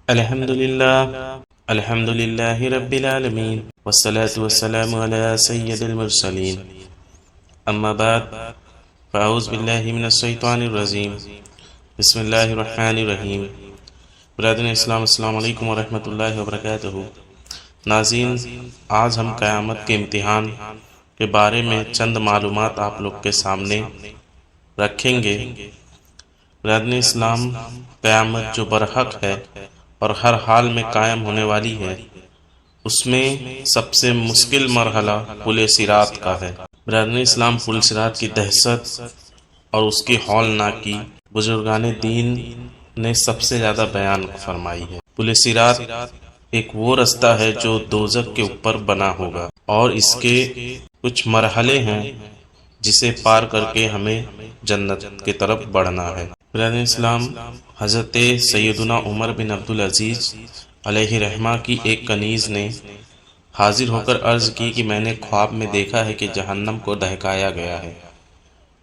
الحمد لله رب العالمين والصلاة والسلام على سيد المرسلين اما بعد فاعوذ باللہ من الشیطان الرجیم بسم اللہ الرحمن الرحیم۔ برادران اسلام، السلام علیکم ورحمۃ اللہ وبرکاتہ۔ ناظرین، آج ہم قیامت کے امتحان کے بارے میں چند معلومات آپ لوگ کے سامنے رکھیں گے۔ برادران اسلام، قیامت جو برحق ہے اور ہر حال میں قائم ہونے والی ہے، اس میں سب سے مشکل مرحلہ پل صراط کا ہے۔ برادران اسلام، پل صراط کی دہشت اور اس کی ہولناکی بزرگان دین نے سب سے زیادہ بیان فرمائی ہے۔ پل صراط ایک وہ رستہ ہے جو دوزخ کے اوپر بنا ہوگا، اور اس کے کچھ مرحلے ہیں جسے پار کر کے ہمیں جنت کی طرف بڑھنا ہے۔ برادران اسلام، حضرت سیدنا عمر بن عبدالعزیز علیہ رحمہ کی ایک کنیز نے حاضر ہو کر عرض کی کہ میں نے خواب میں دیکھا ہے کہ جہنم کو دہکایا گیا ہے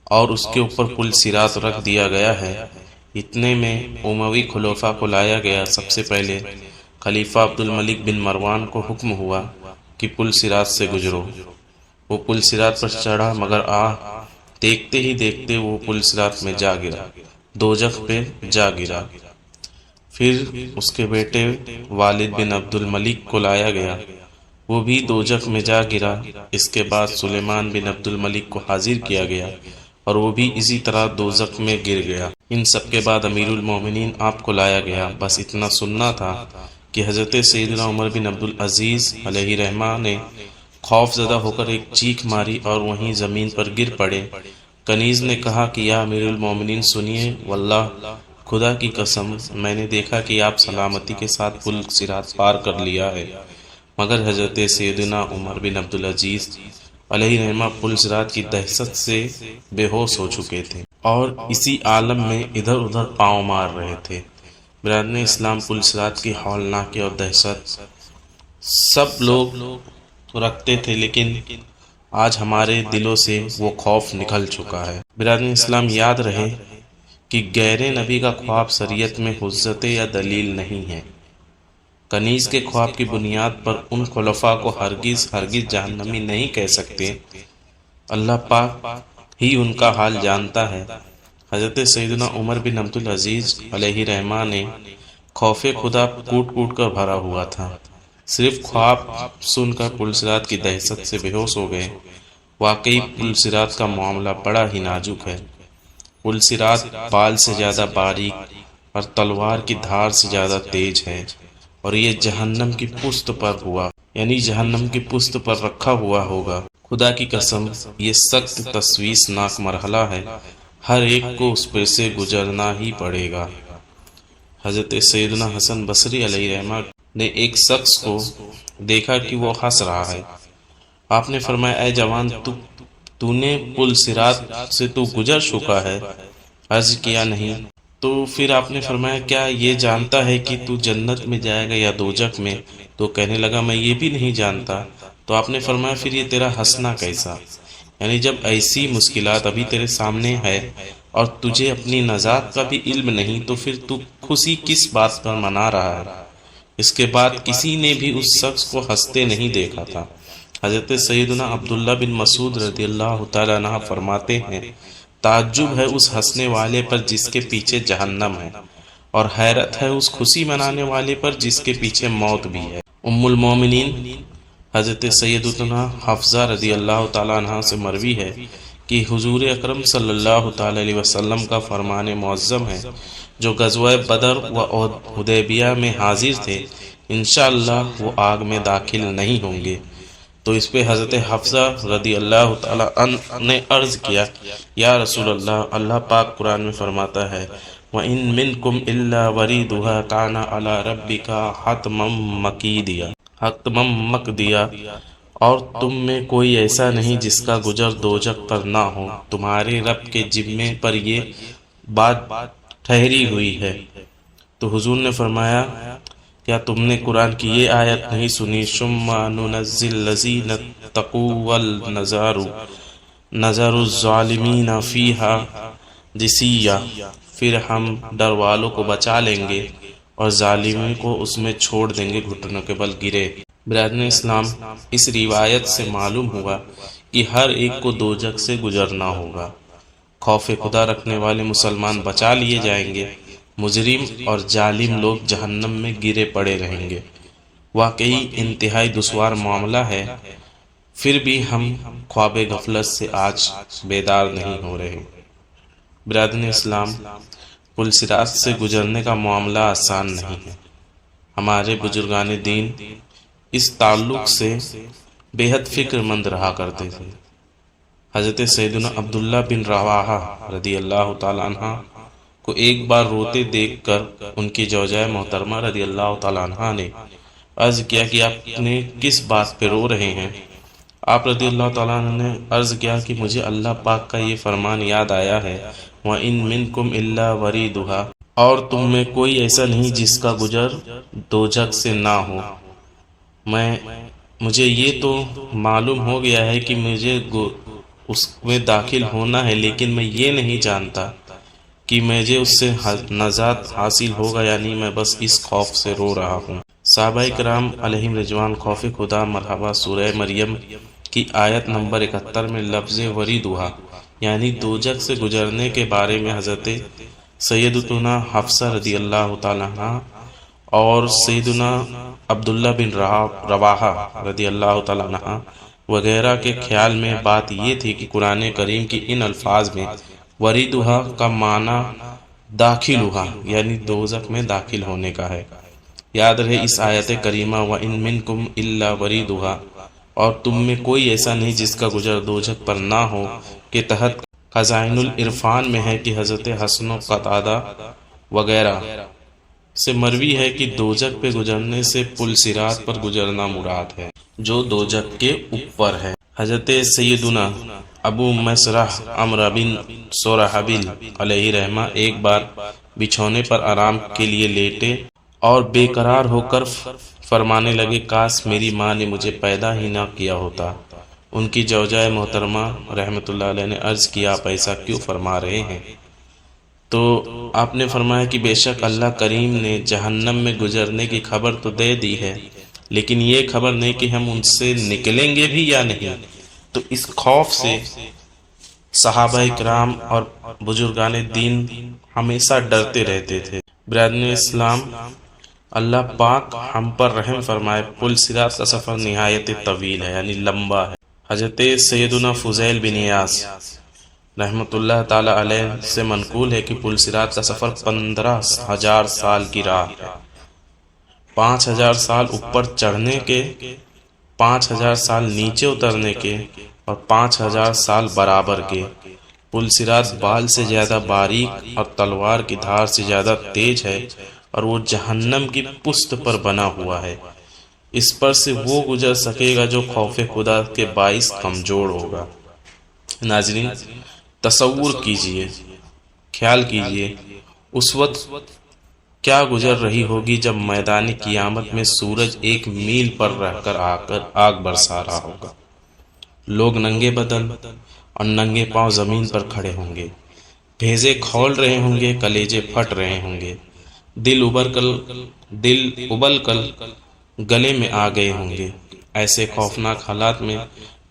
اور اس کے اوپر پل صراط رکھ دیا گیا ہے۔ اتنے میں اموی خلفاء کو لایا گیا۔ سب سے پہلے خلیفہ عبد الملک بن مروان کو حکم ہوا کہ پل صراط سے گزرو۔ وہ پل صراط پر چڑھا، مگر دیکھتے ہی دیکھتے وہ پل صراط میں جا گرا، دوزخ پہ جا گرا۔ پھر اس کے بیٹے والد بن عبد الملک کو لایا گیا، وہ بھی دوزخ میں جا گرا۔ اس کے بعد سلیمان بن عبد الملک کو حاضر کیا گیا اور وہ بھی اسی طرح دوزخ میں گر گیا۔ ان سب کے بعد امیر المومنین آپ کو لایا گیا۔ بس اتنا سننا تھا کہ حضرت سیدنا عمر بن عبدالعزیز علیہ رحمہ نے خوف زدہ ہو کر ایک چیخ ماری اور وہیں زمین پر گر پڑے۔ کنیز نے کہا کہ یا امیر المومنین سنیے، واللہ خدا کی قسم میں نے دیکھا کہ آپ سلامتی کے ساتھ پل صراط پار کر لیا ہے، مگر حضرت سیدنا عمر بن عبدالعزیز علیہ رحمہ پل صراط کی دہشت سے بے ہوش ہو چکے تھے اور اسی عالم میں ادھر ادھر پاؤں مار رہے تھے۔ برادران اسلام، پل صراط کی ہولناکی اور دہشت سب لوگ رکھتے تھے، لیکن آج ہمارے دلوں سے وہ خوف نکل چکا ہے۔ برادران اسلام، یاد رہے کہ غیر نبی کا خواب شریعت میں حجت یا دلیل نہیں ہے۔ کنیز کے خواب کی بنیاد پر ان خلفاء کو ہرگز جہنمی نہیں کہہ سکتے۔ اللہ پاک ہی ان کا حال جانتا ہے۔ حضرت سیدنا عمر بن عبدالعزیز علیہ رحمہ نے خوف خدا کوٹ کوٹ کر بھرا ہوا تھا۔ صرف خواب سن کر پل صراط کی دہشت سے بے ہوش ہو گئے۔ واقعی پل صراط کا معاملہ بڑا ہی نازک ہے۔ پل صراط بال سے زیادہ باریک اور تلوار کی دھار سے زیادہ تیز ہے، اور یہ جہنم کی پشت پر ہوا، یعنی جہنم کی پشت پر رکھا ہوا ہوگا۔ خدا کی قسم یہ سخت تشویشناک مرحلہ ہے، ہر ایک کو اس پہ سے گزرنا ہی پڑے گا۔ حضرت سیدنا حسن بصری علیہ رحمہ نے ایک شخص کو دیکھا کہ وہ ہنس رہا ہے۔ آپ نے فرمایا، اے جوان، تو نے پل صراط سے تو گزر چکا ہے؟ عرض کیا نہیں۔ تو پھر آپ نے فرمایا، کیا یہ جانتا ہے کہ تو جنت میں جائے گا یا دوزخ میں؟ تو کہنے لگا، میں یہ بھی نہیں جانتا۔ تو آپ نے فرمایا، پھر یہ تیرا ہنسنا کیسا؟ یعنی جب ایسی مشکلات ابھی تیرے سامنے ہے اور تجھے اپنی نجات کا بھی علم نہیں، تو پھر تو خوشی کس بات پر منا رہا ہے؟ اس کے بعد کسی نے بھی اس شخص کو ہنستے نہیں دیکھا تھا۔ حضرت سیدنا عبداللہ بن مسعود رضی اللہ تعالیٰ عنہ فرماتے ہیں، تعجب ہے اس ہنسنے والے پر جس کے پیچھے جہنم ہے، اور حیرت ہے اس خوشی منانے والے پر جس کے پیچھے موت بھی ہے۔ ام المومنین حضرت سیدنا حفصہ رضی اللہ تعالیٰ عنہ سے مروی ہے کہ حضور اکرم صلی اللہ تعالیٰ علیہ وسلم کا فرمان معظم ہے، جو غزوہ بدر و حدیبیہ میں حاضر تھے، انشاءاللہ وہ آگ میں داخل نہیں ہوں گے۔ تو اس پہ حضرت حفصہ رضی اللہ تعالیٰ عنہ نے عرض کیا، یا رسول اللہ، اللہ پاک قرآن میں فرماتا ہے، وَإِن مِّنكُمْ إِلَّا وَرِيدُهَا كَانَ عَلَى رَبِّكَ حَتْمًا مَّقْضِيًّا، اور تم میں کوئی ایسا نہیں جس کا گزر دوزخ پر نہ ہو، تمہارے رب کے ذمے پر یہ بات ٹھہری ہوئی ہے۔ تو حضور نے فرمایا، کیا تم نے قرآن کی یہ آیت نہیں سنی، ثم ننجی الذین اتقوا ونذر الظالمین فیہا جثیا، پھر ہم ڈر والوں کو بچا لیں گے اور ظالموں کو اس میں چھوڑ دیں گے گھٹنوں کے بل گرے۔ برادران اسلام، اس روایت سے معلوم ہوا کہ ہر ایک کو دوزخ سے گزرنا ہوگا۔ خوف خدا رکھنے والے مسلمان بچا لیے جائیں گے، مجرم اور ظالم لوگ جہنم میں گرے پڑے رہیں گے۔ واقعی انتہائی دشوار معاملہ ہے، پھر بھی ہم خواب غفلت سے آج بیدار نہیں ہو رہے۔ برادران اسلام، پل صراط سے گزرنے کا معاملہ آسان نہیں ہے۔ ہمارے بزرگان دین اس تعلق سے بے حد فکر مند رہا کرتے تھے۔ حضرت سیدنا عبداللہ بن رواحہ رضی اللہ تعالیٰ عنہ کو ایک بار روتے دیکھ کر ان کی زوجہ محترمہ رضی اللہ تعالیٰ عنہ نے عرض کیا کہ آپ نے کس بات پہ رو رہے ہیں؟ آپ رضی اللہ تعالیٰ عنہ نے عرض کیا کہ مجھے اللہ پاک کا یہ فرمان یاد آیا ہے، وَإِن مِّنكُمْ إِلَّا وَرِيدُهَا، اور تم میں کوئی ایسا نہیں جس کا گزر دوزخ سے نہ ہو۔ مجھے یہ تو معلوم ہو گیا ہے کہ مجھے اس میں داخل ہونا ہے، لیکن میں یہ نہیں جانتا کہ مجھے اس سے نجات حاصل ہوگا یا نہیں۔ میں بس اس خوف سے رو رہا ہوں۔ صحابہ کرام علیہم رضوان خوف خدا مرحبا سورہ مریم کی آیت نمبر 71 میں لفظ وریدھا یعنی دوزخ سے گزرنے کے بارے میں حضرت سیدتنا حفصہ رضی اللہ تعالیٰ عنہ اور سیدنا عبداللہ بن رواحہ رضی اللہ تعالیٰ عنہ وغیرہ کے خیال میں بات یہ تھی کہ قرآن کریم کی ان الفاظ میں وریدھا کا معنی داخل ہوا یعنی دوزخ میں داخل ہونے کا ہے۔ یاد رہے اس آیت کریمہ وَإِن مِّنكُمْ إِلَّا وَرِيدُهَا، اور تم میں کوئی ایسا نہیں جس کا گزر دوزخ پر نہ ہو کے تحت خزائن العرفان میں ہے کہ حضرت حسن و قتادہ وغیرہ سے مروی ہے کہ دوزخ پہ گزرنے سے پل صراط پر گزرنا مراد ہے جو دوزخ کے اوپر ہے۔ حضرت سیدنا ابو مسرح عمرو بن سرحبیل علیہ رحمہ ایک بار بچھونے پر آرام کے لیے لیٹے اور بے قرار ہو کر فرمانے لگے، کاش میری ماں نے مجھے پیدا ہی نہ کیا ہوتا۔ ان کی زوجہ محترمہ رحمۃ اللہ علیہ نے عرض کیا، آپ ایسا کیوں فرما رہے ہیں؟ تو آپ نے فرمایا کہ بے شک اللہ کریم نے جہنم میں گزرنے کی خبر تو دے دی ہے، لیکن یہ خبر نہیں کہ ہم ان سے نکلیں گے بھی یا نہیں۔ تو اس خوف سے صحابہ کرام اور بزرگان دین ہمیشہ ڈرتے رہتے تھے۔ برادران اسلام، اللہ پاک ہم پر رحم فرمائے۔ پل صراط کا سفر نہایت طویل ہے یعنی لمبا ہے۔ حضرت سیدنا فضیل بن عیاض رحمۃ اللہ تعالی علیہ سے منقول ہے کہ پل صراط کا سفر 15,000 سال کی راہ ہے۔ 5,000 سال اوپر چڑھنے کے، 5,000 سال نیچے اترنے کے اور 5,000 سال برابر کے۔ پل صراط بال سے زیادہ باریک اور تلوار کی دھار سے زیادہ تیز ہے اور وہ جہنم کی پشت پر بنا ہوا ہے۔ اس پر سے وہ گزر سکے گا جو خوف خدا کے باعث کمزور ہوگا۔ ناظرین، تصور کیجئے، خیال کیجئے اس وقت کیا گزر رہی ہوگی جب میدان قیامت میں سورج 1 میل پر رہ کر آگ برسا رہا ہوگا۔ لوگ ننگے بدن اور ننگے پاؤں زمین پر کھڑے ہوں گے، بھیجے کھول رہے ہوں گے، کلیجے پھٹ رہے ہوں گے، دل ابل کر گلے میں آ گئے ہوں گے۔ ایسے خوفناک حالات میں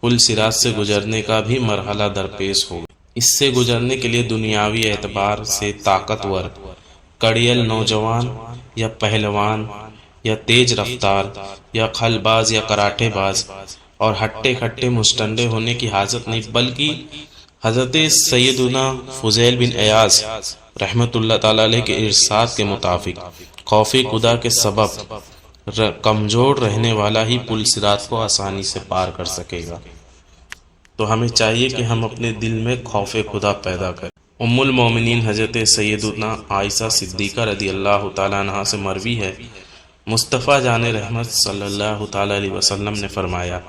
پل صراط سے گزرنے کا بھی مرحلہ درپیش ہوگا۔ اس سے گزرنے کے لیے دنیاوی اعتبار سے طاقتور، کڑیل نوجوان یا پہلوان یا تیز رفتار یا خل باز یا کراٹے باز اور ہٹے کھٹے مستنڈے ہونے کی حاجت نہیں، بلکہ حضرت سیدنا فضیل بن عیاض رحمۃ اللہ تعالی علیہ کے ارشاد کے مطابق خوف خدا کے سبب کمزور رہنے والا ہی پل صراط کو آسانی سے پار کر سکے گا۔ تو ہمیں چاہیے کہ ہم اپنے دل میں خوف خدا پیدا کریں۔ ام المومنین حضرت سیدنا عائشہ صدیقہ رضی اللہ تعالیٰ عنہ سے مروی ہے، مصطفیٰ جان رحمت صلی اللہ تعالیٰ علیہ وسلم نے فرمایا،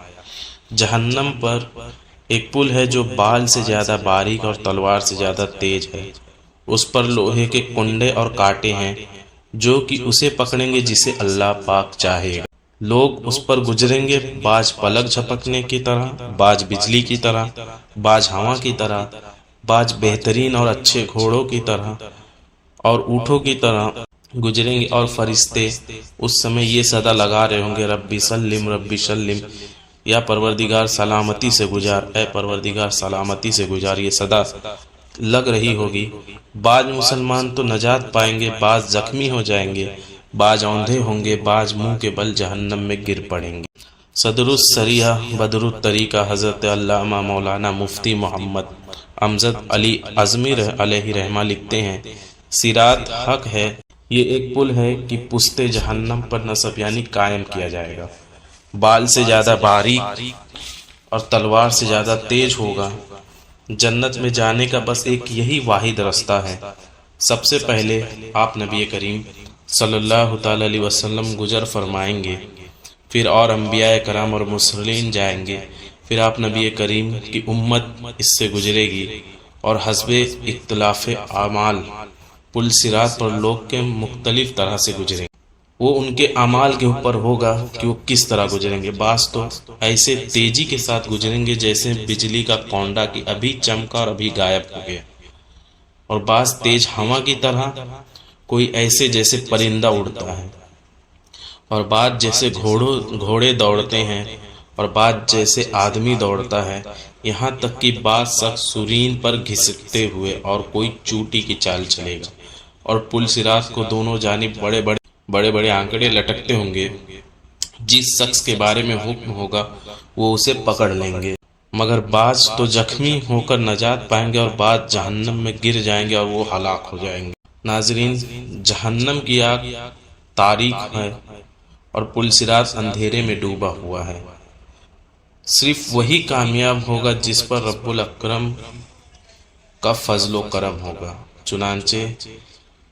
جہنم پر ایک پل ہے جو بال سے زیادہ باریک اور تلوار سے زیادہ تیز ہے۔ اس پر لوہے کے کنڈے اور کانٹے ہیں جو کہ اسے پکڑیں گے جسے اللہ پاک چاہے گا۔ لوگ اس پر گزریں گے، بعض پلک جھپکنے کی طرح، بعض بجلی کی طرح، بعض ہوا کی طرح، بعض بہترین اور اچھے گھوڑوں کی طرح اور اونٹوں کی طرح، گزریں گے اور فرشتے اس سمے یہ صدا لگا رہے ہوں گے ربی سلم ربی سلم، یا پروردگار سلامتی سے گزار، اے پروردگار سلامتی سے گزار، یہ صدا لگ رہی ہوگی۔ بعض مسلمان تو نجات پائیں گے، بعض زخمی ہو جائیں گے، بعض اوندھے ہوں گے، بعض منہ کے بل جہنم میں گر پڑیں گے۔ صدر السریہ بدر الطریقہ حضرت علامہ مولانا مفتی محمد امجد علی اعظمی علیہ رحمہ لکھتے ہیں، صراط حق ہے، یہ ایک پل ہے کہ پشت جہنم پر نصب یعنی قائم کیا جائے گا۔ بال سے زیادہ باریک اور تلوار سے زیادہ تیز ہوگا۔ جنت میں جانے کا بس ایک یہی واحد راستہ ہے۔ سب سے پہلے آپ نبی کریم صلی اللہ تعالی علیہ وسلم گزر فرمائیں گے، پھر اور انبیاء کرام اور مرسلین جائیں گے، پھر آپ نبی کریم کی امت اس سے گزرے گی، اور حسب اختلاف اعمال پل صراط پر لوگ کے مختلف طرح سے گزریں گے۔ وہ ان کے اعمال کے اوپر ہوگا کہ وہ کس طرح گزریں گے۔ بعض تو ایسے تیزی کے ساتھ گزریں گے جیسے بجلی کا کونڈا کہ ابھی چمکا اور ابھی غائب ہو گیا، اور بعض تیز ہوا کی طرح، کوئی ایسے جیسے پرندہ اڑتا ہے، اور بعض جیسے گھوڑے دوڑتے ہیں، اور بعض جیسے آدمی دوڑتا ہے، یہاں تک کہ بعض شخص سرین پر گھسٹتے ہوئے، اور کوئی چوٹی کی چال چلے گا، اور پل صراط کو دونوں جانب بڑے بڑے آنکڑے لٹکتے ہوں گے۔ جس شخص کے بارے میں حکم ہوگا وہ اسے پکڑ لیں گے، مگر بعض تو زخمی ہو کر نجات پائیں گے، اور بعض جہنم میں گر جائیں گے اور وہ ہلاک ہو جائیں گے۔ ناظرین، جہنم کی آگ تاریک ہے اور پل صراط اندھیرے میں ڈوبا ہوا ہے۔ صرف وہی کامیاب ہوگا جس پر رب الاکرم کا فضل و کرم ہوگا۔ چنانچہ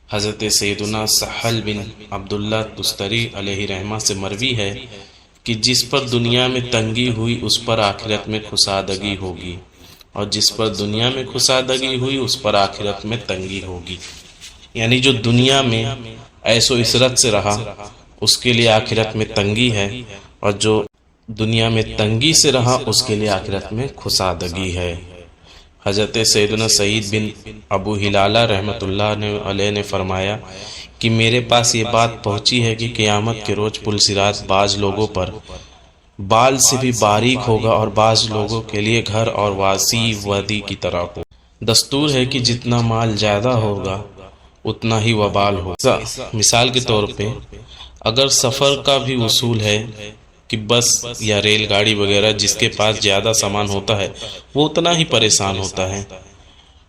حضرت سیدنا سہل بن عبداللہ تستری علیہ رحمہ سے مروی ہے کہ جس پر دنیا میں تنگی ہوئی اس پر آخرت میں کشادگی ہوگی، اور جس پر دنیا میں کشادگی ہوئی اس پر آخرت میں تنگی ہوگی۔ یعنی جو دنیا میں عیش و عشرت سے رہا اس کے لیے آخرت میں تنگی ہے، اور جو دنیا میں تنگی سے رہا اس کے لیے آخرت میں کشادگی ہے۔ حضرت سیدنا سعید بن ابو ہلالہ رحمۃ اللہ علیہ نے فرمایا کہ میرے پاس یہ بات پہنچی ہے کہ قیامت کے روز پل صراط بعض لوگوں پر بال سے بھی باریک ہوگا، اور بعض لوگوں کے لیے گھر اور واسیع وادی کی طرح ہو۔ دستور ہے کہ جتنا مال زیادہ ہوگا اتنا ہی وبال ہوگا۔ مثال کے طور پہ اگر سفر کا بھی اصول ہے کہ بس یا ریل گاڑی وغیرہ، جس کے پاس زیادہ سامان ہوتا ہے وہ اتنا ہی پریشان ہوتا ہے،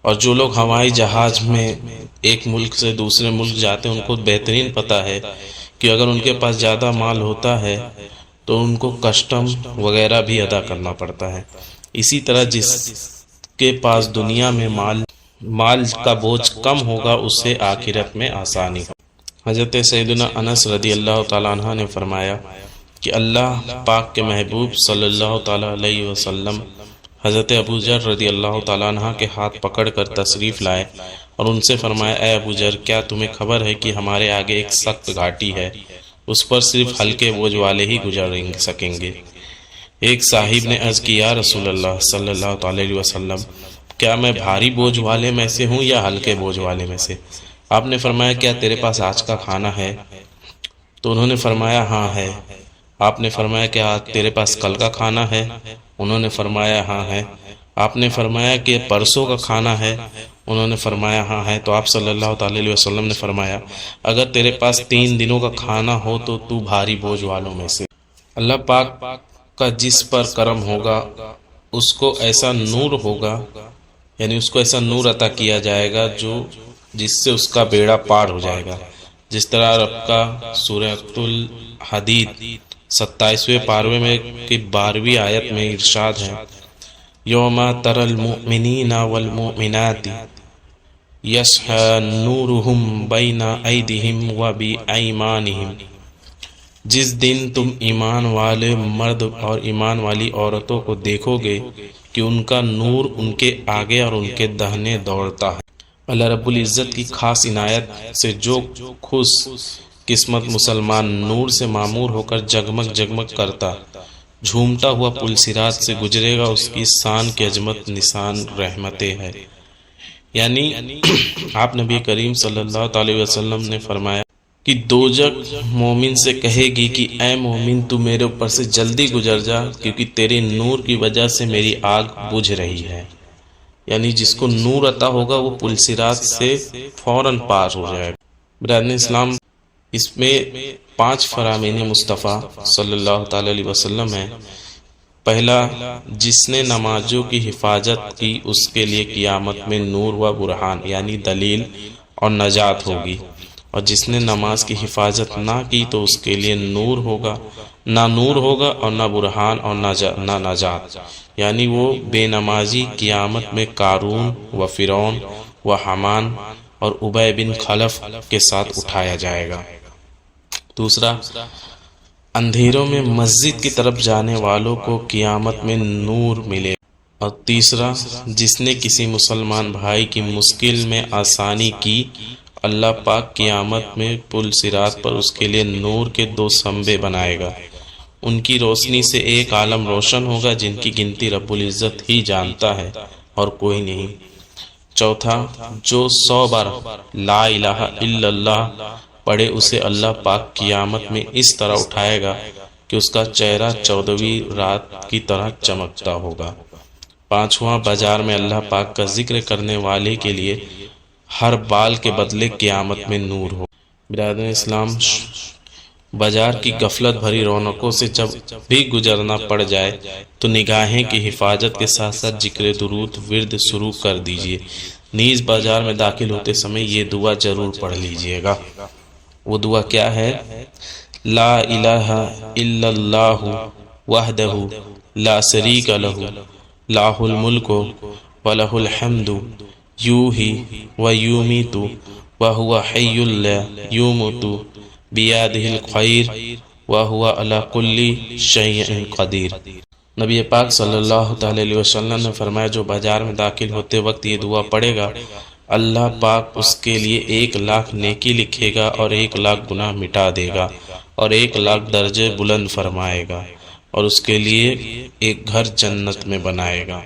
اور جو لوگ ہوائی جہاز میں ایک ملک سے دوسرے ملک جاتے ہیں ان کو بہترین پتہ ہے کہ اگر ان کے پاس زیادہ مال ہوتا ہے تو ان کو کسٹم وغیرہ بھی ادا کرنا پڑتا ہے۔ اسی طرح جس کے پاس دنیا میں مال کا بوجھ کم ہوگا اس سے آخرت میں آسانی ہو۔ حضرت سیدنا انس رضی اللہ تعالیٰ عنہ نے فرمایا کہ اللہ پاک کے محبوب صلی اللہ تعالیٰ علیہ وسلم حضرت ابو ذر رضی اللہ تعالیٰ عنہ کے ہاتھ پکڑ کر تشریف لائے اور ان سے فرمایا، اے ابو ذر، کیا تمہیں خبر ہے کہ ہمارے آگے ایک سخت گھاٹی ہے، اس پر صرف ہلکے بوجھ والے ہی گزر سکیں گے۔ ایک صاحب نے عرض کی، یا رسول اللہ صلی اللہ تعالیٰ علیہ وسلم، کیا میں بھاری بوجھ والے میں سے ہوں یا ہلکے بوجھ والے میں سے؟ آپ نے فرمایا، کیا تیرے پاس آج کا کھانا ہے؟ تو انہوں نے فرمایا، ہاں ہے۔ آپ نے فرمایا، کیا تیرے پاس کل کا کھانا ہے؟ انہوں نے فرمایا، ہاں ہے۔ آپ نے فرمایا کہ پرسوں کا کھانا ہے؟ انہوں نے فرمایا، ہاں ہے۔ تو آپ صلی اللہ تعالی علیہ وسلم نے فرمایا، اگر تیرے پاس 3 دنوں کا کھانا ہو تو تو بھاری بوجھ والوں میں سے۔ اللہ پاک کا جس پر کرم ہوگا اس کو ایسا نور ہوگا، یعنی اس کو ایسا نور عطا کیا جائے گا جس سے اس کا بیڑا پار ہو جائے گا۔ جس طرح رب کا سورہ الحدید 27ویں پارے میں کی 12ویں آیت میں ارشاد ہے، یوم تری المؤمنین والمؤمنات یسعی نورہم بین ایدیہم وبایمانہم، جس دن تم ایمان والے مرد اور ایمان والی عورتوں کو دیکھو گے کہ ان کا نور ان کے آگے اور ان کے دہنے دوڑتا ہے۔ اللہ رب العزت کی خاص عنایت سے جو خوش قسمت مسلمان نور سے معمور ہو کر جگمگ جگمگ کرتا جھومتا ہوا پل صراط سے گزرے گا، اس کی شان کی عظمت نشان رحمتیں ہے۔ یعنی آپ نبی کریم صلی اللہ علیہ وسلم نے فرمایا کہ دوزخ مومن سے کہے گی کہ اے مومن تو میرے اوپر سے جلدی گزر جا، کیونکہ تیرے نور کی وجہ سے میری آگ بجھ رہی ہے۔ یعنی جس کو نور عطا ہوگا وہ پل صراط سے فوراً پار ہو جائے گا۔ برادران اسلام، اس میں 5 فرامین مصطفیٰ صلی اللہ تعالی علیہ وسلم ہیں۔ پہلا، جس نے نمازوں کی حفاظت کی اس کے لیے قیامت میں نور و برہان یعنی دلیل اور نجات ہوگی، اور جس نے نماز کی حفاظت نہ کی تو اس کے لیے نور ہوگا، نہ نور ہوگا اور نہ برہان اور نہ نجات، یعنی وہ بے نمازی قیامت میں قارون و فرعون و حامان اور ابی بن خلف کے ساتھ اٹھایا جائے گا۔ دوسرا، اندھیروں میں مسجد کی طرف جانے والوں کو قیامت میں نور ملے۔ اور تیسرا، جس نے کسی مسلمان بھائی کی مشکل میں آسانی کی، اللہ پاک قیامت میں پل صراط پر اس کے لیے نور کے 2 سنبے بنائے گا۔ ان کی روشنی سے ایک عالم روشن ہوگا جن کی گنتی رب العزت ہی جانتا ہے اور کوئی نہیں۔ چوتھا، جو 100 بار لا الہ الا اللہ پڑھے اسے اللہ پاک قیامت میں اس طرح اٹھائے گا کہ اس کا چہرہ 14ویں رات کی طرح چمکتا ہوگا۔ پانچواں، بازار میں اللہ پاک کا ذکر کرنے والے کے لیے ہر بال کے بدلے قیامت میں نور ہو۔ برادر اسلام، بازار کی غفلت بھری رونقوں سے جب بھی گزرنا پڑ جائے تو نگاہیں کی حفاظت کے ساتھ ساتھ ذکر درود ورد شروع کر دیجئے۔ نیز بازار میں داخل ہوتے سمے یہ دعا ضرور پڑھ لیجئے گا۔ وہ دعا کیا ہے؟ لا الہ الا اللہ وحدہ لا شریک لہ لہ الملک ولہ الحمد یحیی و یمیت وہو حی لا یموت بیدہ الخیر وہو علی کل شیء قدیر۔ نبی پاک صلی اللہ تعالی علیہ وسلم نے فرمایا، جو بازار میں داخل ہوتے وقت یہ دعا پڑھے گا اللہ پاک اس کے لیے 1,00,000 نیکی لکھے گا اور 1,00,000 گناہ مٹا دے گا اور 1,00,000 درجے بلند فرمائے گا اور اس کے لیے ایک گھر جنت میں بنائے گا۔